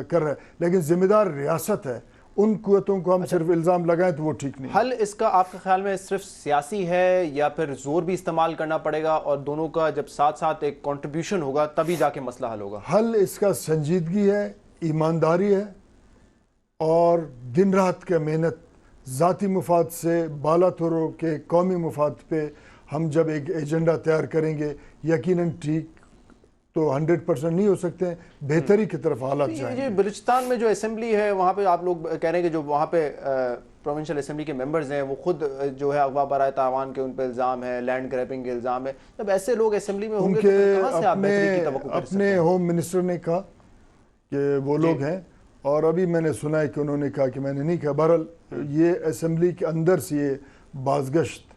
کر رہا ہے. لیکن ذمہ دار ریاست ہے, ان قوتوں کو ہم صرف الزام لگائیں تو وہ ٹھیک نہیں. حل اس کا آپ کے خیال میں صرف سیاسی ہے یا پھر زور بھی استعمال کرنا پڑے گا, اور دونوں کا جب ساتھ ساتھ ایک کنٹریبیوشن ہوگا تبھی جا کے مسئلہ حل ہوگا؟ حل اس کا سنجیدگی ہے, ایمانداری ہے, اور دن رات کا محنت. ذاتی مفاد سے بالا تر ہو کے قومی مفاد پہ ہم جب ایک ایجنڈا تیار کریں گے, یقیناً ٹھیک تو 100% نہیں ہو سکتے ہیں, بہتری کی طرف حالات جائیں گے. بلوچستان میں جو اسمبلی ہے وہاں پہ آپ لوگ کہہ رہے ہیں کہ جو وہاں پہ پروونشل اسمبلی کے ممبرز ہیں وہ خود جو ہے اغوا برائے تاوان کے ان پہ الزام ہے, لینڈ گریبنگ کے الزام ہے. جب ایسے لوگ اسمبلی میں ہوں گے تو کہاں سے آپ بہتری کی توقع کر سکتے ہیں؟ اپنے ہوم منسٹر نے کہا کہ وہ لوگ ہیں, اور ابھی میں نے سنا ہے کہ انہوں نے کہا کہ میں نے نہیں کہا. بہرحال یہ اسمبلی کے اندر سے یہ بازگشت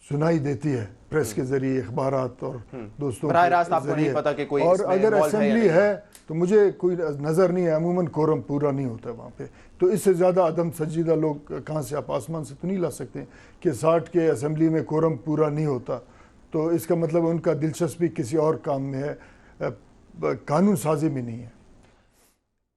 سنائی دیتی ہے پریس کے ذریعے, اخبارات اور دوستوں براہ راست آپ کو نہیں پتا کہ کوئی اور اگر اسمبلی ہے تو مجھے کوئی نظر نہیں ہے. عموماً کورم پورا نہیں ہوتا ہے وہاں پہ, تو اس سے زیادہ عدم سنجیدہ لوگ کہاں سے آپ آسمان سے تو نہیں لا سکتے کہ 60 کے اسمبلی میں کورم پورا نہیں ہوتا, تو اس کا مطلب ان کا دلچسپی کسی اور کام میں ہے, قانون سازی میں نہیں ہے.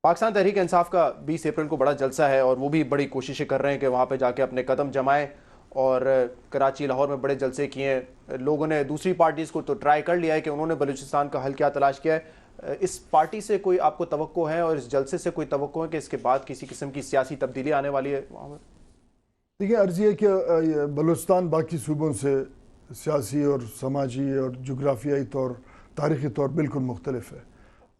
پاکستان تحریک انصاف کا 20 اپریل کو بڑا جلسہ ہے, اور وہ بھی بڑی کوششیں کر رہے ہیں کہ وہاں پہ جا کے اپنے قدم جمائیں, اور کراچی لاہور میں بڑے جلسے کیے ہیں. لوگوں نے دوسری پارٹیز کو تو ٹرائی کر لیا ہے کہ انہوں نے بلوچستان کا حل کیا تلاش کیا ہے. اس پارٹی سے کوئی آپ کو توقع ہے, اور اس جلسے سے کوئی توقع ہے کہ اس کے بعد کسی قسم کی سیاسی تبدیلی آنے والی ہے وہاں پر؟ دیکھیے عرض یہ کہ بلوچستان باقی صوبوں سے سیاسی اور سماجی اور جغرافیائی طور تاریخی طور بالکل مختلف ہے,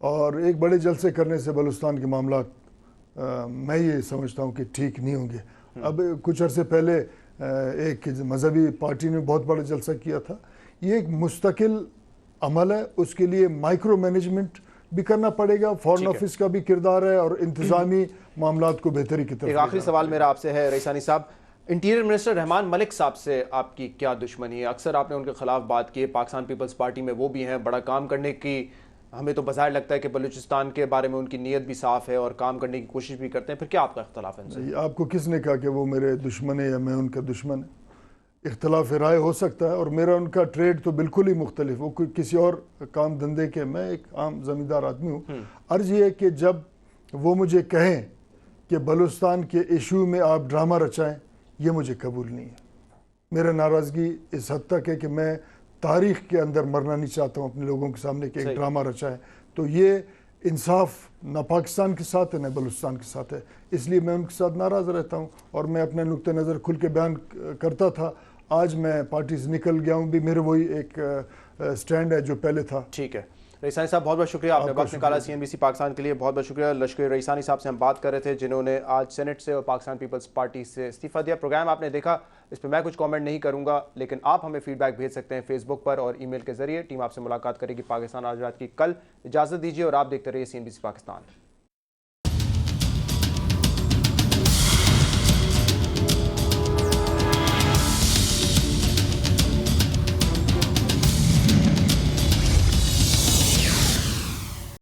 اور ایک بڑے جلسے کرنے سے بلوچستان کے معاملات میں یہ سمجھتا ہوں کہ ٹھیک نہیں ہوں گے. اب کچھ عرصے پہلے ایک مذہبی پارٹی نے بہت بڑا جلسہ کیا تھا. یہ ایک مستقل عمل ہے, اس کے لیے مائکرو مینجمنٹ بھی کرنا پڑے گا, فارن آفس کا بھی کردار ہے, اور انتظامی معاملات کو بہتری کی طرف. ایک آخری سوال میرا آپ سے ہے ریسانی صاحب, انٹیریئر منسٹر رحمان ملک صاحب سے آپ کی کیا دشمنی ہے؟ اکثر آپ نے ان کے خلاف بات کی ہے, پاکستان پیپلز پارٹی میں وہ بھی ہیں, بڑا کام کرنے کی ہمیں تو بظاہر لگتا ہے کہ بلوچستان کے بارے میں ان کی نیت بھی صاف ہے اور کام کرنے کی کوشش بھی کرتے ہیں, پھر کیا آپ کا اختلاف ہے ان سے؟ آپ کو کس نے کہا کہ وہ میرے دشمن ہے یا میں ان کا دشمن ہے؟ اختلاف رائے ہو سکتا ہے, اور میرا ان کا ٹریڈ تو بالکل ہی مختلف, وہ کوئی کسی اور کام دھندے کے, میں ایک عام زمیندار آدمی ہوں. عرض یہ ہے کہ جب وہ مجھے کہیں کہ بلوچستان کے ایشو میں آپ ڈرامہ رچائیں, یہ مجھے قبول نہیں ہے. میرا ناراضگی اس حد تک ہے کہ میں تاریخ کے اندر مرنا نہیں چاہتا ہوں اپنے لوگوں کے سامنے کہ ایک ڈرامہ رچائیں. تو یہ انصاف نہ پاکستان کے ساتھ ہے نہ بلوچستان کے ساتھ ہے, اس لیے میں ان کے ساتھ ناراض رہتا ہوں, اور میں اپنے نقطہ نظر کھل کے بیان کرتا تھا. آج میں پارٹی سے نکل گیا ہوں, بھی میرے وہی ایک سٹینڈ ہے جو پہلے تھا. ٹھیک ہے رئیسانی صاحب, بہت بہت شکریہ, آپ نے وقت نکالا سی این بی سی پاکستان کے لیے, بہت بہت شکریہ. لشکر رئیسانی صاحب سے ہم بات کر رہے تھے جنہوں نے آج سینٹ سے اور پاکستان پیپلز پارٹی سے استعفیٰ دیا. پروگرام آپ نے دیکھا, اس پہ میں کچھ کامنٹ نہیں کروں گا, لیکن آپ ہمیں فیڈ بیک بھیج سکتے ہیں فیس بک پر اور ای میل کے ذریعے. ٹیم آپ سے ملاقات کرے گی پاکستان آج رات کی کل. اجازت دیجیے اور آپ دیکھتے رہیے سی این بی سی پاکستان.